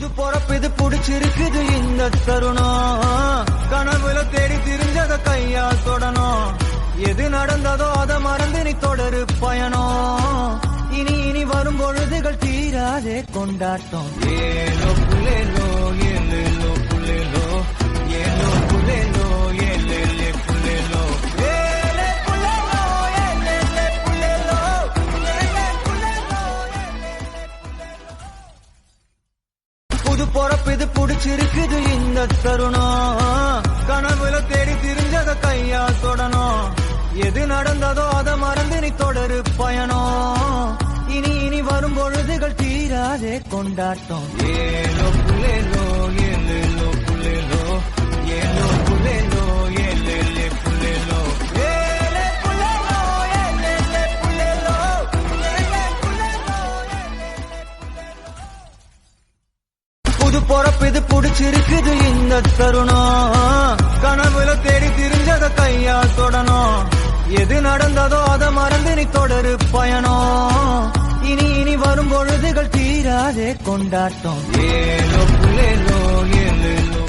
புது பொறப்பு இது புடிச்சிருக்குது இந்த தருணம். கனவுல தேடி திரிஞ்சத கையால் தொடணும். எது நடந்ததோ அதை மறந்து நீ தொடரு பயணம். இனி இனி வரும் பொழுதுகள் தீராதே கொண்டாட்டம். ஏலோ புலேலோ ஏலேலோ புலேலோ ஏலோ புலேலோ ஏலேலே புலேலோ ஏலே புலேலோ ஏலேலே புலேலோ ஏலே புலேலோ ஏலேலே புலேலோ. புது பொறப்பு இது புடிச்சிருக்குது இந்த தருணம். கனவுல தேடி திரிஞ்சத கையால் தொடணும். எது நடந்ததோ அதை மறந்து நீ தொடரு பயணம். இனி இனி வரும் பொழுதுகள் தீராதே கொண்டாட்டம். ஏலோ புலேலோ ஏலேலோ புலேலோ ஏலோ புலேலோ ஏலேலே புலேலோ ஏலே புலேலோ ஏலேலே புலேலோ ஏலே புலேலோ ஏலேலே புலேலோ. புது பொறப்பு இது புடிச்சிருக்குது இந்த தருணம். கனவுல தேடி திரிஞ்சத கையால் தொடணும். எது நடந்ததோ அதை மறந்து நீ தொடரு பயணம். இனி இனி வரும் பொழுதுகள் தீராதே கொண்டாட்டம். ஏலோ புலேலோ ஏலேலோ